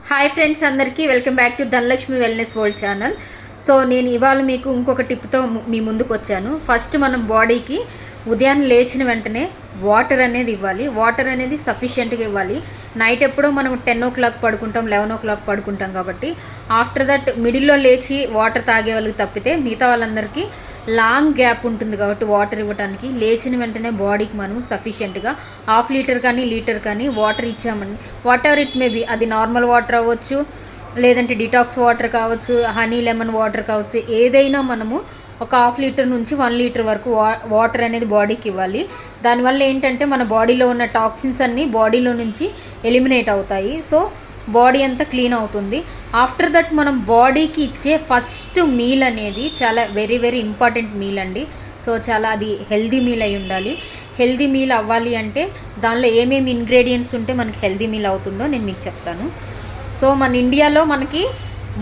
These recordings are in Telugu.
హాయ్ ఫ్రెండ్స్, అందరికీ welcome back to Dhanalakshmi wellness world channel. So నేను ఇవాళ మీకు ఇంకొక టిప్తో మీ ముందుకు వచ్చాను. ఫస్ట్ మనం బాడీకి ఉదయాన్నే లేచిన వెంటనే వాటర్ అనేది ఇవ్వాలి. వాటర్ అనేది సఫిషియెంట్గా ఇవ్వాలి. నైట్ ఎప్పుడో మనం 10 o'clock పడుకుంటాం, 11 o'clock పడుకుంటాం కాబట్టి ఆఫ్టర్ దట్ మిడిల్లో లేచి వాటర్ తాగే వాళ్ళకి తప్పితే మిగతా వాళ్ళందరికీ లాంగ్ గ్యాప్ ఉంటుంది కాబట్టి వాటర్ ఇవ్వడానికి లేచిన వెంటనే బాడీకి మనం సఫిషియెంట్గా 1/2 లీటర్ కానీ లీటర్ కానీ వాటర్ ఇచ్చామని, what ever it may be, అది నార్మల్ వాటర్ అవ్వచ్చు, లేదంటే డిటాక్స్ వాటర్ కావచ్చు, హనీ లెమన్ వాటర్ కావచ్చు, ఏదైనా మనము ఒక 1/2 లీటర్ నుంచి 1 లీటర్ వరకు వాటర్ అనేది బాడీకి ఇవ్వాలి. దానివల్ల ఏంటంటే మన బాడీలో ఉన్న టాక్సిన్స్ అన్నీ బాడీలో నుంచి ఎలిమినేట్ అవుతాయి. సో బాడీ అంతా క్లీన్ అవుతుంది. ఆఫ్టర్ దట్ మనం బాడీకి ఇచ్చే ఫస్ట్ మీల్ అనేది చాలా వెరీ వెరీ ఇంపార్టెంట్ మీల్ అండి. సో చాలా అది హెల్దీ మీల్ అయి ఉండాలి. హెల్దీ మీల్ అవ్వాలి అంటే దానిలో ఏమేమి ఇంగ్రీడియంట్స్ ఉంటే మనకి హెల్దీ మీల్ అవుతుందో నేను మీకు చెప్తాను. సో మన ఇండియాలో మనకి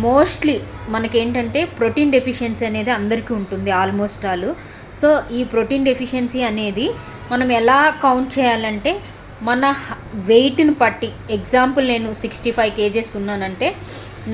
మోస్ట్లీ మనకేంటంటే ప్రోటీన్ డెఫిషియన్సీ అనేది అందరికీ ఉంటుంది, ఆల్మోస్ట్ ఆల్. సో ఈ ప్రోటీన్ డెఫిషియన్సీ అనేది మనం ఎలా కౌంట్ చేయాలంటే మన వెయిట్ని పట్టి, ఎగ్జాంపుల్ నేను 65 kgs ఉన్నానంటే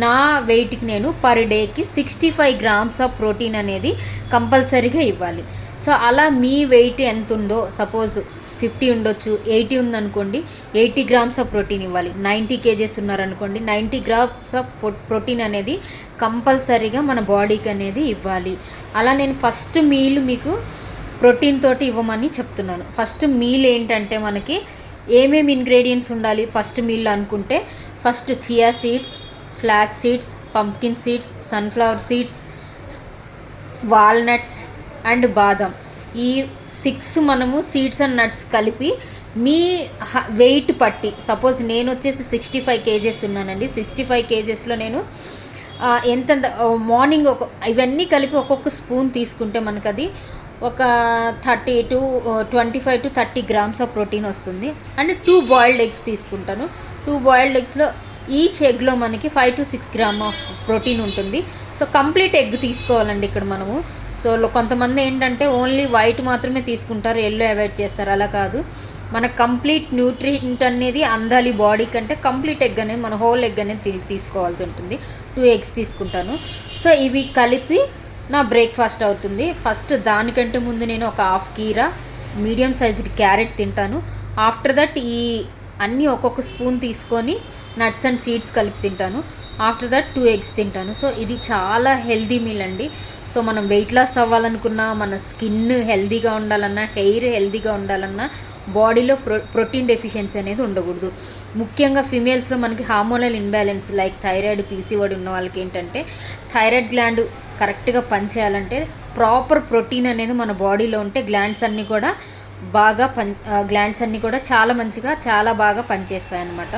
నా వెయిట్కి నేను పర్ డేకి 65 grams ఆఫ్ ప్రోటీన్ అనేది కంపల్సరీగా ఇవ్వాలి. సో అలా మీ వెయిట్ ఎంత ఉందో, సపోజ్ 50 ఉండొచ్చు, 80 ఉందనుకోండి, 80 grams ఆఫ్ ప్రోటీన్ ఇవ్వాలి. 90 kgs ఉన్నారనుకోండి, 90 grams ఆఫ్ ప్రోటీన్ అనేది కంపల్సరీగా మన బాడీకి అనేది ఇవ్వాలి. అలా నేను ఫస్ట్ మీల్ మీకు ప్రోటీన్ తోటి ఇవ్వమని చెప్తున్నాను. ఫస్ట్ మీల్ ఏంటంటే మనకి ఏమేమి ఇంగ్రీడియంట్స్ ఉండాలి ఫస్ట్ మీల్ అనుకుంటే, first chia seeds, flax seeds, pumpkin seeds, sunflower seeds, walnuts and బాదం. ఈ 6 మనము సీడ్స్ అండ్ నట్స్ కలిపి మీ వెయిట్ పట్టి, సపోజ్ నేను వచ్చేసి 65 kgs ఉన్నానండి. 65 kgsలో నేను ఎంత మార్నింగ్ ఇవన్నీ కలిపి ఒక్కొక్క స్పూన్ తీసుకుంటే మనకు అది ఒక 25 to 30 grams ఆఫ్ ప్రోటీన్ వస్తుంది. అండ్ 2 బాయిల్డ్ ఎగ్స్ తీసుకుంటాను. 2 బాయిల్డ్ ఎగ్స్లో ఈచ్ ఎగ్లో మనకి 5 to 6 grams ఆఫ్ ప్రోటీన్ ఉంటుంది. సో కంప్లీట్ ఎగ్ తీసుకోవాలండి ఇక్కడ మనము. సో కొంతమంది ఏంటంటే ఓన్లీ వైట్ మాత్రమే తీసుకుంటారు, ఎల్లో అవాయిడ్ చేస్తారు. అలా కాదు, మన కంప్లీట్ న్యూట్రియంట్ అనేది అందాలి బాడీ కంటే కంప్లీట్ ఎగ్ అనేది, మన హోల్ ఎగ్ అనేది తీసుకోవాల్సి ఉంటుంది. 2 eggs తీసుకుంటాను. సో ఇవి కలిపి నా బ్రేక్ఫాస్ట్ అవుతుంది. ఫస్ట్ దానికంటే ముందు నేను ఒక 1/2 కీరా, మీడియం సైజ్డ్ క్యారెట్ తింటాను. ఆఫ్టర్ దట్ ఈ అన్నీ ఒక్కొక్క స్పూన్ తీసుకొని నట్స్ అండ్ సీడ్స్ కలిపి తింటాను. ఆఫ్టర్ దట్ 2 eggs తింటాను. సో ఇది చాలా హెల్దీ మీల్ అండి. సో మనం వెయిట్ లాస్ అవ్వాలనుకున్నా, మన స్కిన్ హెల్దీగా ఉండాలన్నా, హెయిర్ హెల్దీగా ఉండాలన్నా బాడీలో ప్రోటీన్ డెఫిషియన్సీ అనేది ఉండకూడదు. ముఖ్యంగా ఫిమేల్స్లో మనకి hormonal imbalance like thyroid, PCOD ఉన్న వాళ్ళకి ఏంటంటే థైరాయిడ్ గ్లాండ్ కరెక్ట్గా పనిచేయాలంటే ప్రాపర్ ప్రోటీన్ అనేది మన బాడీలో ఉంటే గ్లాండ్స్ అన్నీ కూడా చాలా మంచిగా చాలా బాగా పనిచేస్తాయి అన్నమాట.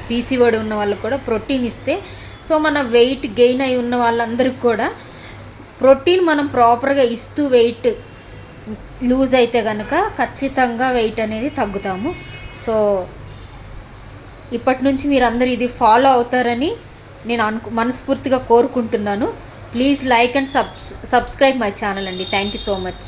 పీసీఓడి ఉన్న వాళ్ళకి కూడా ప్రోటీన్ ఇస్తే, సో మన వెయిట్ గెయిన్ అయి ఉన్న వాళ్ళందరికీ కూడా ప్రోటీన్ మనం ప్రాపర్గా ఇస్తూ వెయిట్ లూజ్ అయితే కనుక ఖచ్చితంగా వెయిట్ అనేది తగ్గుతాము. సో ఇప్పటి నుంచి మీరందరూ ఇది ఫాలో అవుతారని నేను మనస్ఫూర్తిగా కోరుకుంటున్నాను. Please like and subscribe my channel అండి. Thank you so much.